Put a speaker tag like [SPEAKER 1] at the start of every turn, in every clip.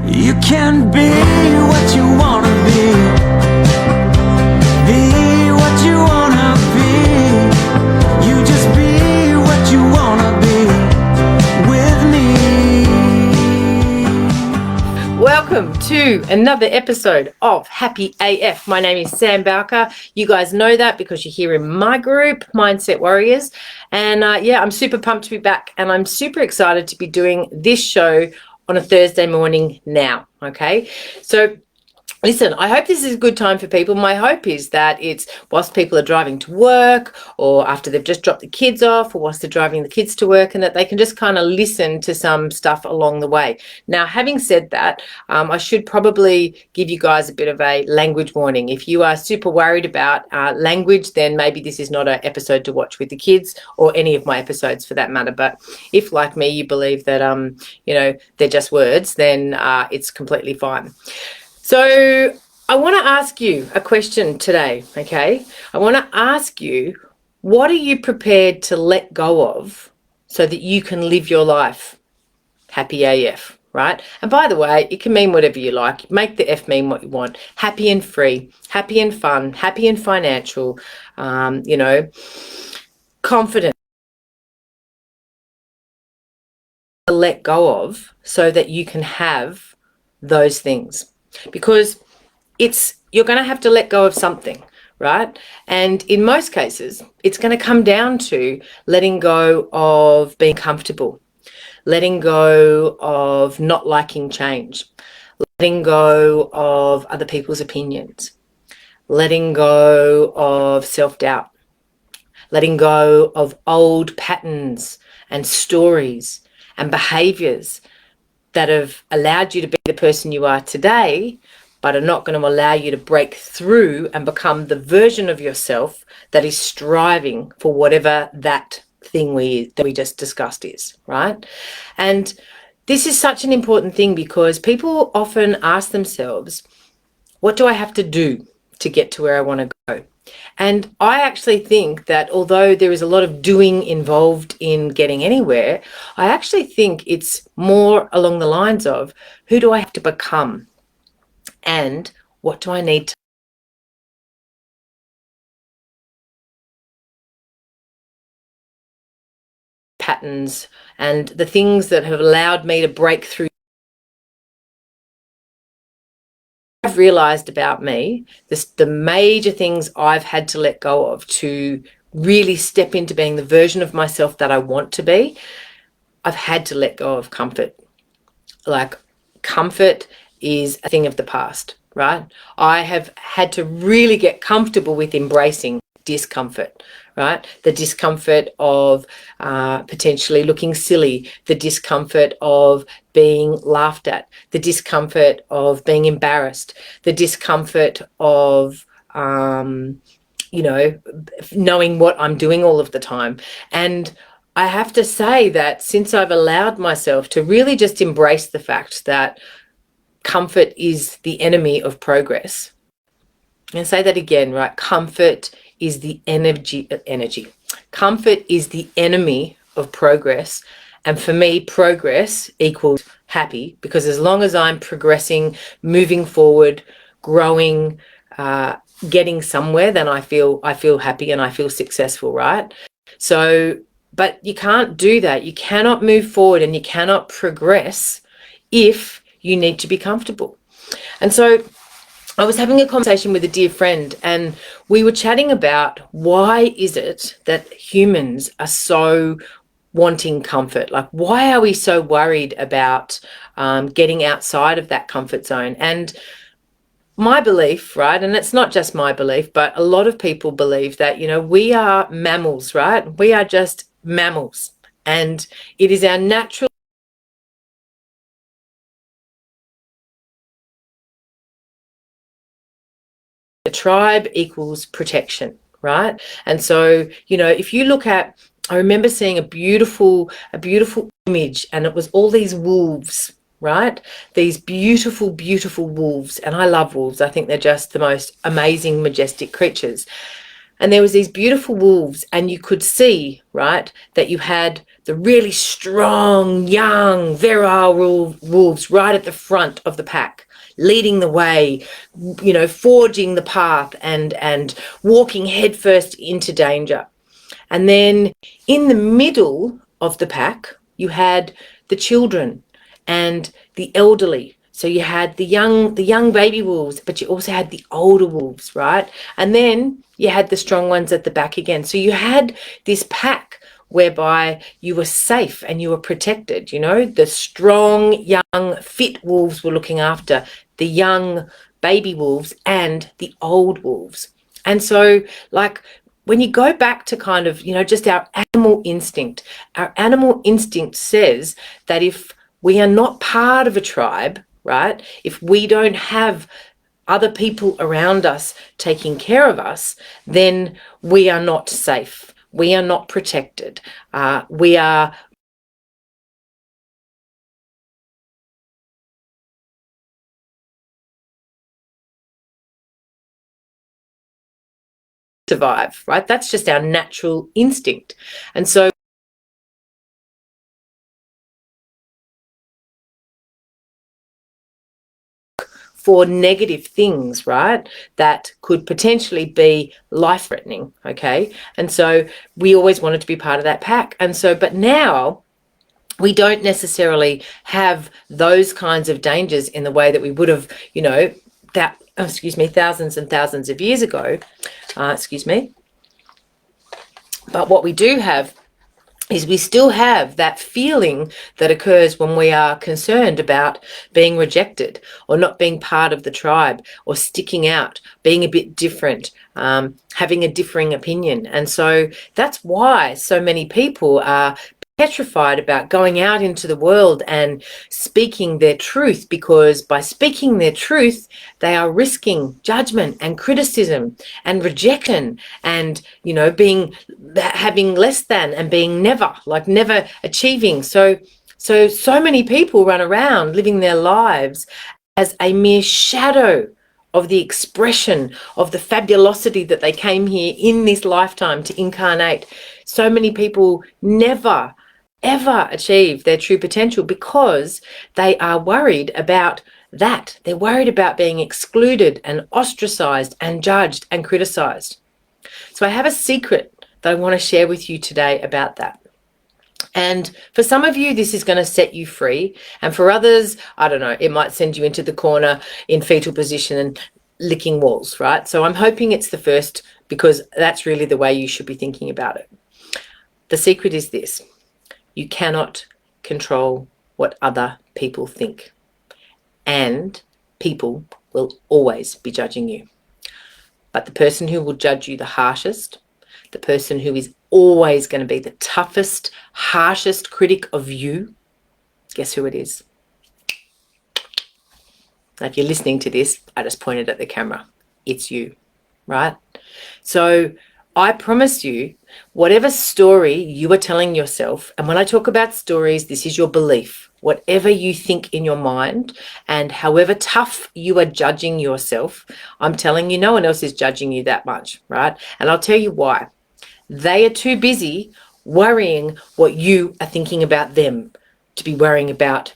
[SPEAKER 1] You can be what you wanna be. Be what you wanna be. You just be what you wanna be with me.
[SPEAKER 2] Welcome to another episode of Happy AF. My name is Sambowker. You guys know that because you're here in my group, Mindset Warriors. And I'm super pumped to be back, and I'm super excited to be doing this show on a Thursday morning now. Okay, so listen, I hope this is a good time for people. My hope is that it's whilst people are driving to work, or after they've just dropped the kids off, or whilst they're driving the kids to work, and that they can just kind of listen to some stuff along the way. Now, having said that, I should probably give you guys a bit of a language warning. If you are super worried about language, then maybe this is not an episode to watch with the kids, or any of my episodes for that matter. But if, like me, you believe that they're just words, then it's completely fine. So I want to ask you a question today, okay? I want to ask you, what are you prepared to let go of so that you can live your life happy AF, right? And by the way, it can mean whatever you like. Make the F mean what you want. Happy and free, happy and fun, happy and financial, confident. Let go of so that you can have those things. Because you're going to have to let go of something, right? And in most cases, it's going to come down to letting go of being comfortable, letting go of not liking change, letting go of other people's opinions, letting go of self-doubt, letting go of old patterns and stories and behaviors that have allowed you to be the person you are today, but are not going to allow you to break through and become the version of yourself that is striving for whatever that thing that we just discussed is, right? And this is such an important thing, because people often ask themselves, what do I have to do to get to where I want to go? And I actually think that although there is a lot of doing involved in getting anywhere, I actually think it's more along the lines of, who do I have to become? And what do I need to patterns and the things that have allowed me to break through. I've realized about me, the major things I've had to let go of to really step into being the version of myself that I want to be. I've had to let go of comfort. Like, comfort is a thing of the past, right? I have had to really get comfortable with embracing discomfort, right? The discomfort of potentially looking silly, the discomfort of being laughed at, the discomfort of being embarrassed, the discomfort of knowing what I'm doing all of the time. And I have to say that since I've allowed myself to really just embrace the fact that comfort is the enemy of progress. And say that again, right? Comfort is the energy. Comfort is the enemy of progress. And for me, progress equals happy, because as long as I'm progressing, moving forward, growing, getting somewhere, then I feel happy and I feel successful, right? So, but you can't do that. You cannot move forward and you cannot progress if you need to be comfortable. And so I was having a conversation with a dear friend, and we were chatting about, why is it that humans are so wanting comfort? Like, why are we so worried about getting outside of that comfort zone? And my belief, right, and it's not just my belief, but a lot of people believe that, we are mammals, right? We are just mammals, and it is our natural tribe equals protection, right? And so, if you look at, I remember seeing a beautiful image, and it was all these wolves, right? These beautiful, beautiful wolves. And I love wolves. I think they're just the most amazing, majestic creatures. And there was these beautiful wolves, and you could see, right, that you had the really strong, young, virile wolves right at the front of the pack, leading the way, you know, forging the path and walking headfirst into danger. And then in the middle of the pack, you had the children and the elderly. So you had the young baby wolves, but you also had the older wolves, right? And then you had the strong ones at the back again. So you had this pack whereby you were safe and you were protected. You know, the strong, young, fit wolves were looking after the young baby wolves and the old wolves. And so, like, when you go back to kind of, you know, just our animal instinct says that if we are not part of a tribe, right, if we don't have other people around us taking care of us, then we are not safe. We are not protected. We are survive, right? That's just our natural instinct. And so for negative things, right, that could potentially be life-threatening, okay? And so we always wanted to be part of that pack. And so, but now we don't necessarily have those kinds of dangers in the way that we would have, you know, that, thousands and thousands of years ago, But what we do have is we still have that feeling that occurs when we are concerned about being rejected or not being part of the tribe or sticking out, being a bit different, having a differing opinion. And so that's why so many people are petrified about going out into the world and speaking their truth, because by speaking their truth, they are risking judgment and criticism and rejection and, you know, having less than and being never achieving. So many people run around living their lives as a mere shadow of the expression of the fabulosity that they came here in this lifetime to incarnate. So many people never ever achieve their true potential because they are worried about that. They're worried about being excluded and ostracized and judged and criticized. So I have a secret that I want to share with you today about that. And for some of you, this is going to set you free. And for others, I don't know, it might send you into the corner in fetal position and licking walls, right? So I'm hoping it's the first, because that's really the way you should be thinking about it. The secret is this: you cannot control what other people think, and people will always be judging you. But the person who will judge you the harshest, the person who is always going to be the toughest, harshest critic of you, guess who it is? Now, if you're listening to this, I just pointed at the camera. It's you, right? So I promise you, whatever story you are telling yourself, and when I talk about stories, this is your belief, whatever you think in your mind, and however tough you are judging yourself, I'm telling you, no one else is judging you that much, right? And I'll tell you why. They are too busy worrying what you are thinking about them to be worrying about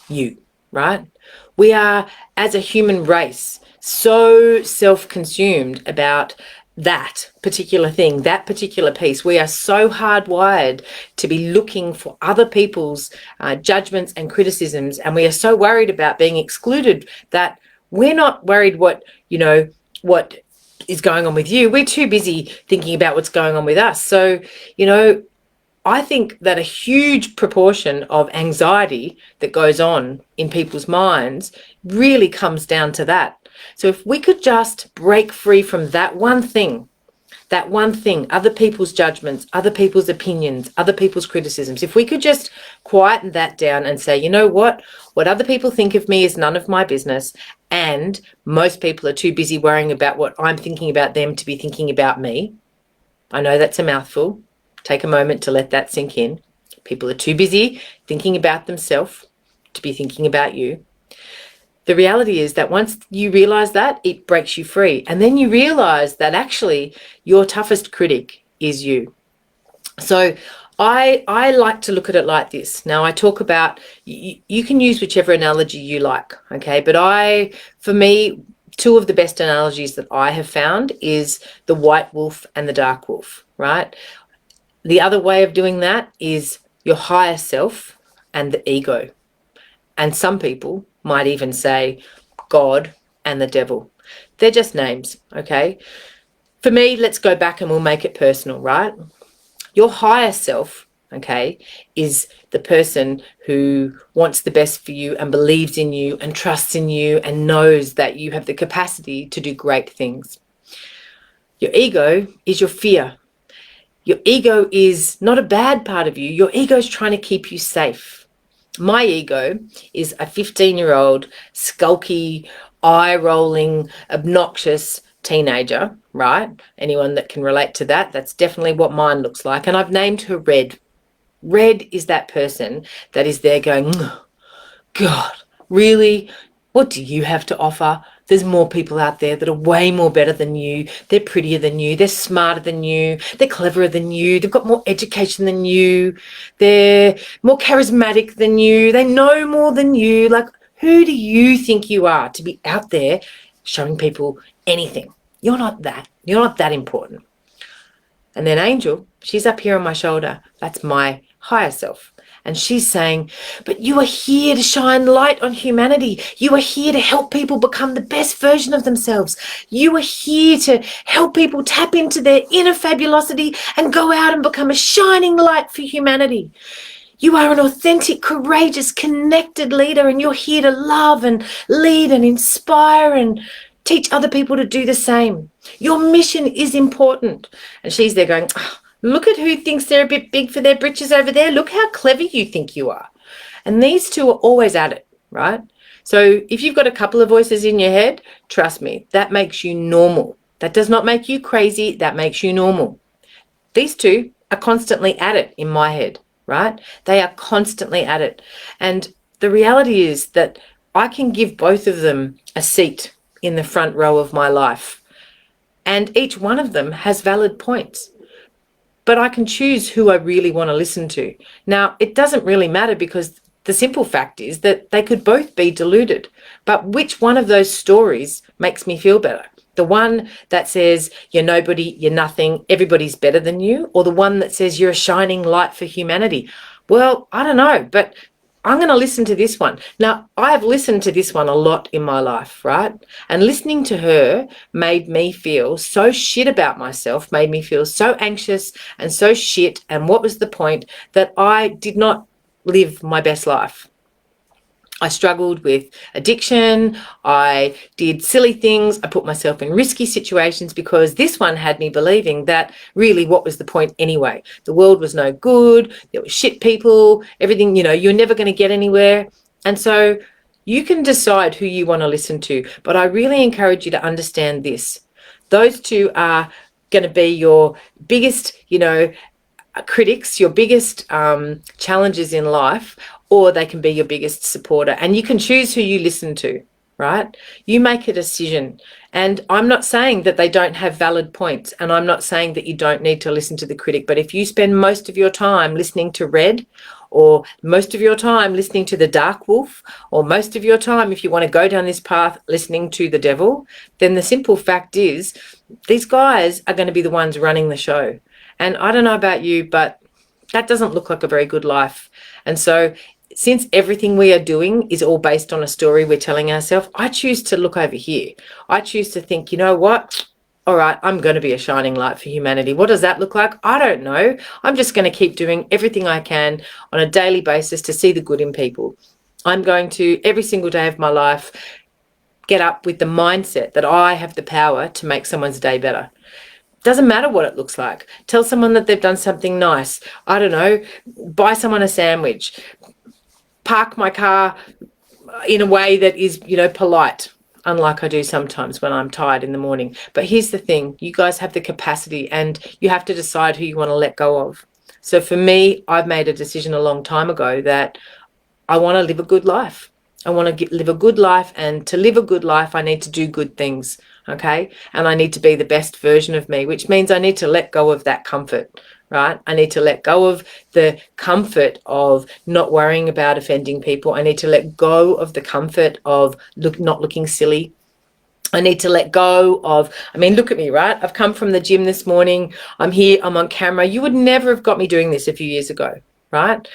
[SPEAKER 2] you, right? We are, as a human race, so self-consumed about that particular thing, that particular piece. We are so hardwired to be looking for other people's judgments and criticisms, and we are so worried about being excluded that we're not worried what is going on with you. We're too busy thinking about what's going on with us. So, I think that a huge proportion of anxiety that goes on in people's minds really comes down to that. So if we could just break free from that one thing, other people's judgments, other people's opinions, other people's criticisms, if we could just quieten that down and say, you know what other people think of me is none of my business, and most people are too busy worrying about what I'm thinking about them to be thinking about me. I know that's a mouthful. Take a moment to let that sink in. People are too busy thinking about themselves to be thinking about you. the reality is that once you realize that, it breaks you free. And then you realize that actually your toughest critic is you. So I like to look at it like this. Now I talk about, you can use whichever analogy you like, okay? But for me, two of the best analogies that I have found is the white wolf and the dark wolf, right? The other way of doing that is your higher self and the ego. And some people might even say God and the devil. They're just names, okay? For me, let's go back and we'll make it personal, right? Your higher self, okay, is the person who wants the best for you and believes in you and trusts in you and knows that you have the capacity to do great things. Your ego is your fear. Your ego is not a bad part of you. Your ego is trying to keep you safe. My ego is a 15-year-old, skulky, eye-rolling, obnoxious teenager, right? Anyone that can relate to that, that's definitely what mine looks like. And I've named her Red. Red is that person that is there going, God, really? What do you have to offer? There's more people out there that are way more better than you. They're prettier than you. They're smarter than you. They're cleverer than you. They've got more education than you. They're more charismatic than you. They know more than you. Like, who do you think you are to be out there showing people anything? You're not that. You're not that important. And then Angel, she's up here on my shoulder. That's my higher self. And she's saying, but you are here to shine light on humanity. You are here to help people become the best version of themselves. You are here to help people tap into their inner fabulosity and go out and become a shining light for humanity. You are an authentic, courageous, connected leader, and you're here to love and lead and inspire and teach other people to do the same. Your mission is important. And she's there going, oh, look at who thinks they're a bit big for their britches over there. Look how clever you think you are. And these two are always at it, right? So if you've got a couple of voices in your head, trust me, that makes you normal. That does not make you crazy. That makes you normal. These two are constantly at it in my head, right? They are constantly at it. And the reality is that I can give both of them a seat in the front row of my life. And each one of them has valid points. But I can choose who I really want to listen to. Now, it doesn't really matter because the simple fact is that they could both be deluded. But which one of those stories makes me feel better? The one that says you're nobody, you're nothing, everybody's better than you, or the one that says you're a shining light for humanity? Well, I don't know, but I'm going to listen to this one. Now, I have listened to this one a lot in my life, right? And listening to her made me feel so shit about myself, made me feel so anxious and so shit. And what was the point? That I did not live my best life. I struggled with addiction. I did silly things. I put myself in risky situations because this one had me believing that really what was the point anyway? The world was no good. There were shit people, everything, you're never going to get anywhere. And so you can decide who you want to listen to. But I really encourage you to understand this. Those two are going to be your biggest, critics, your biggest challenges in life, or they can be your biggest supporter. And you can choose who you listen to, right? You make a decision. And I'm not saying that they don't have valid points, and I'm not saying that you don't need to listen to the critic. But if you spend most of your time listening to Red, or most of your time listening to the dark wolf, or most of your time, if you want to go down this path, listening to the devil, then the simple fact is these guys are going to be the ones running the show. And I don't know about you, but that doesn't look like a very good life. And so since everything we are doing is all based on a story we're telling ourselves, I choose to look over here. I choose to think, you know what? All right, I'm going to be a shining light for humanity. What does that look like? I don't know. I'm just going to keep doing everything I can on a daily basis to see the good in people. I'm going to, every single day of my life, get up with the mindset that I have the power to make someone's day better. Doesn't matter what it looks like. Tell someone that they've done something nice. I don't know, buy someone a sandwich. Park my car in a way that is, polite, unlike I do sometimes when I'm tired in the morning. But here's the thing, you guys have the capacity and you have to decide who you want to let go of. So for me, I've made a decision a long time ago that I want to live a good life. I want to live a good life, and to live a good life, I need to do good things, okay? And I need to be the best version of me, which means I need to let go of that comfort, right? I need to let go of the comfort of not worrying about offending people. I need to let go of the comfort of not looking silly. I need to let go of, I mean, look at me, right? I've come from the gym this morning. I'm here, I'm on camera. You would never have got me doing this a few years ago, right?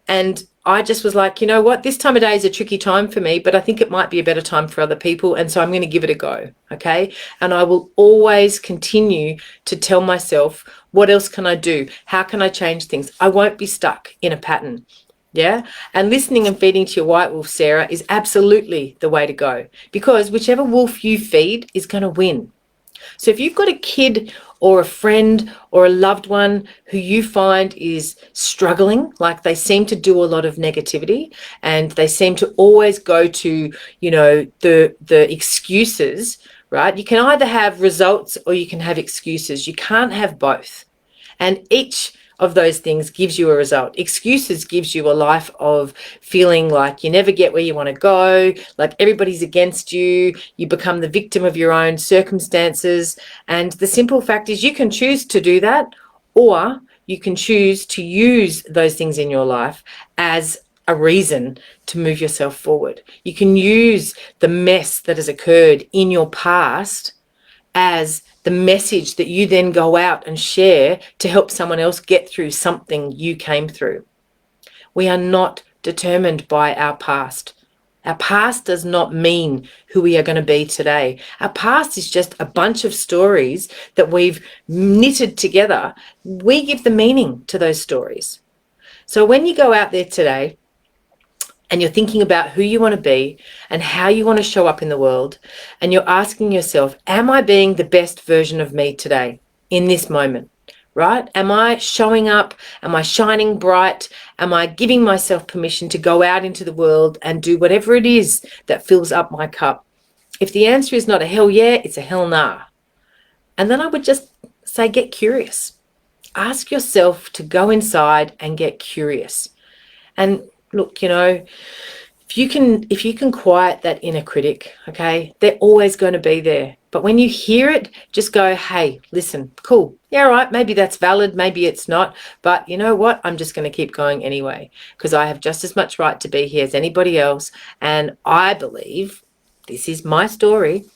[SPEAKER 2] And I just was like, you know what? This time of day is a tricky time for me, but I think it might be a better time for other people. And so I'm going to give it a go, okay? And I will always continue to tell myself, what else can I do? How can I change things? I won't be stuck in a pattern. Yeah. And listening and feeding to your white wolf, Sarah, is absolutely the way to go, because whichever wolf you feed is going to win. So if you've got a kid or a friend or a loved one who you find is struggling, like they seem to do a lot of negativity and they seem to always go to, you know, the excuses, right? You can either have results or you can have excuses. You can't have both. And each of those things gives you a result. Excuses gives you a life of feeling like you never get where you want to go, like everybody's against you, you become the victim of your own circumstances. And the simple fact is you can choose to do that, or you can choose to use those things in your life as a reason to move yourself forward. You can use the mess that has occurred in your past as the message that you then go out and share to help someone else get through something you came through. We are not determined by our past. Our past does not mean who we are going to be today. Our past is just a bunch of stories that we've knitted together. We give the meaning to those stories. So when you go out there today, and you're thinking about who you want to be and how you want to show up in the world, and you're asking yourself, am I being the best version of me today in this moment, right? Am I showing up? Am I shining bright? Am I giving myself permission to go out into the world and do whatever it is that fills up my cup? If the answer is not a hell yeah, it's a hell nah. And then I would just say, get curious. Ask yourself to go inside and get curious. And look, you know, if you can quiet that inner critic, okay, they're always going to be there. But when you hear it, just go, hey, listen, cool. Yeah, right, maybe that's valid, maybe it's not. But you know what? I'm just going to keep going anyway, because I have just as much right to be here as anybody else. And I believe, this is my story,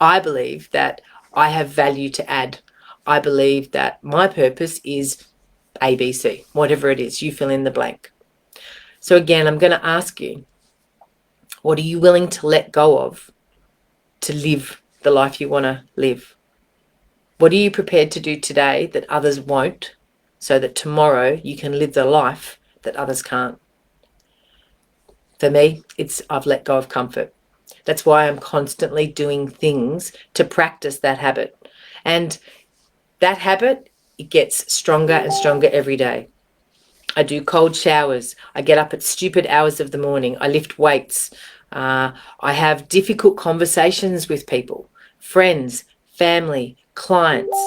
[SPEAKER 2] I believe that I have value to add. I believe that my purpose is ABC, whatever it is, you fill in the blank. So again, I'm going to ask you, what are you willing to let go of to live the life you want to live? What are you prepared to do today that others won't, so that tomorrow you can live the life that others can't? For me, I've let go of comfort. That's why I'm constantly doing things to practice that habit. And that habit, it gets stronger and stronger every day. I do cold showers. I get up at stupid hours of the morning. I lift weights. I have difficult conversations with people, friends, family, clients.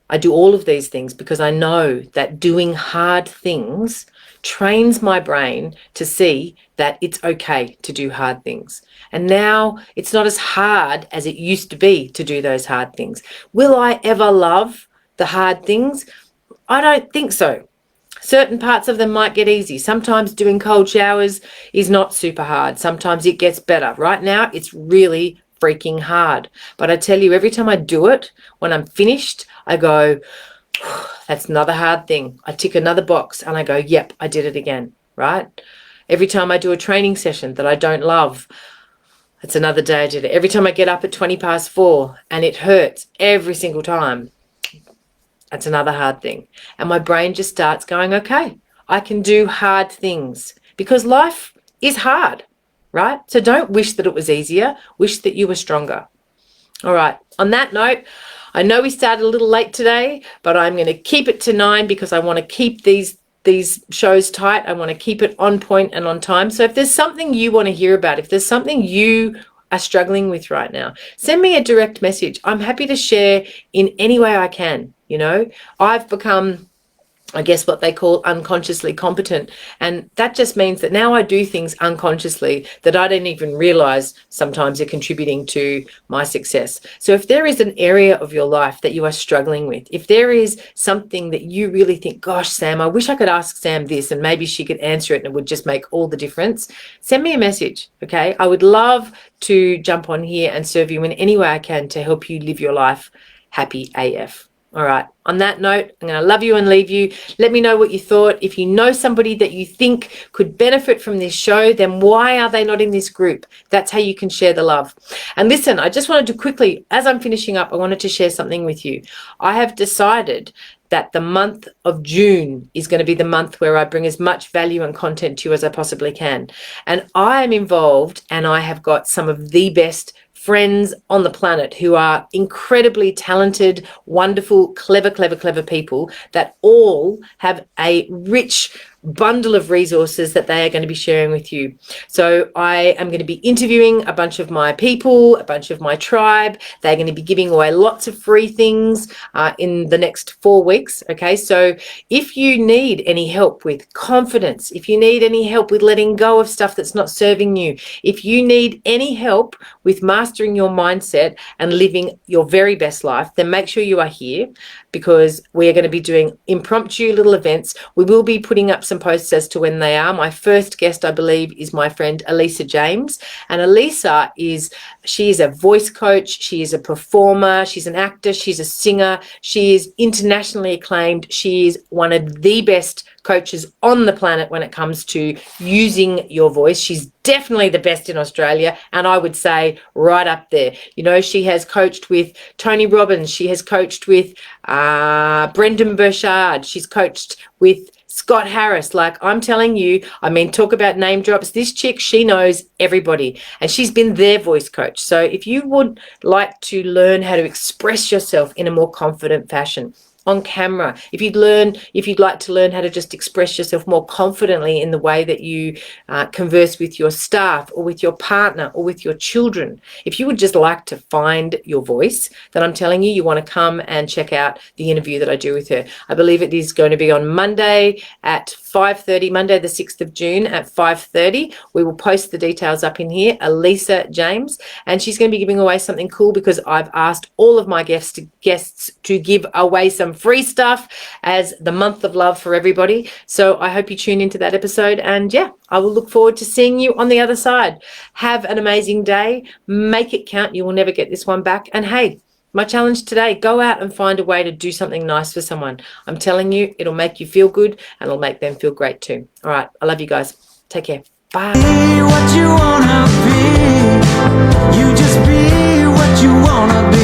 [SPEAKER 2] I do all of these things because I know that doing hard things trains my brain to see that it's okay to do hard things. And now it's not as hard as it used to be to do those hard things. Will I ever love the hard things? I don't think so. Certain parts of them might get easy. Sometimes doing cold showers is not super hard. Sometimes it gets better. Right now, it's really freaking hard. But I tell you, every time I do it, when I'm finished, I go, that's another hard thing. I tick another box and I go, yep, I did it again, right? Every time I do a training session that I don't love, it's another day I did it. Every time I get up at 4:20 and it hurts every single time, that's another hard thing. And my brain just starts going, okay, I can do hard things, because life is hard, right? So don't wish that it was easier. Wish that you were stronger. All right. On that note, I know we started a little late today, but I'm going to keep it to 9 because I want to keep these shows tight. I want to keep it on point and on time. So if there's something you want to hear about, if there's something you are struggling with right now, send me a direct message. I'm happy to share in any way I can. You know, I've become I guess what they call unconsciously competent. And that just means that now I do things unconsciously that I don't even realize sometimes are contributing to my success. So if there is an area of your life that you are struggling with, if there is something that you really think, gosh, Sam, I wish I could ask Sam this and maybe she could answer it and it would just make all the difference, send me a message, okay? I would love to jump on here and serve you in any way I can to help you live your life happy AF. All right. On that note, I'm going to love you and leave you. Let me know what you thought. If you know somebody that you think could benefit from this show, then why are they not in this group? That's how you can share the love. And listen, I just wanted to quickly, as I'm finishing up, I wanted to share something with you. I have decided that the month of June is going to be the month where I bring as much value and content to you as I possibly can. And I am involved, and I have got some of the best friends on the planet who are incredibly talented, wonderful, clever people that all have a rich bundle of resources that they are going to be sharing with you. So I am going to be interviewing a bunch of my people, a bunch of my tribe. They're going to be giving away lots of free things in the next 4 weeks. Okay, so if you need any help with confidence, if you need any help with letting go of stuff that's not serving you, if you need any help with mastering your mindset and living your very best life, then make sure you are here, because we are going to be doing impromptu little events. We will be putting up some posts as to when they are. My first guest, I believe, is my friend Elisa James. And Elisa she is a voice coach. She is a performer. She's an actor. She's a singer. She is internationally acclaimed. She is one of the best coaches on the planet when it comes to using your voice. She's definitely the best in Australia, and I would say right up there. You know, she has coached with Tony Robbins. She has coached with Brendan Burchard. She's coached with Scott Harris. Like, I'm telling you, I mean, talk about name drops. This chick, she knows everybody, and she's been their voice coach. So if you would like to learn how to express yourself in a more confident fashion on camera, if you'd like to learn how to just express yourself more confidently in the way that you converse with your staff or with your partner or with your children, if you would just like to find your voice, then I'm telling you, you want to come and check out the interview that I do with her. I believe it is going to be on Monday at 5:30, Monday the 6th of June at 5:30. We will post the details up in here. Elisa James, and she's going to be giving away something cool, because I've asked all of my guests to give away some free stuff as the month of love for everybody. So I hope you tune into that episode, and yeah, I will look forward to seeing you on the other side. Have an amazing day. Make it count. You will never get this one back. And hey, my challenge today, go out and find a way to do something nice for someone. I'm telling you, it'll make you feel good and it'll make them feel great too. All right. I love you guys. Take care. Bye.
[SPEAKER 1] Be what you wanna be. You just be what you wanna be.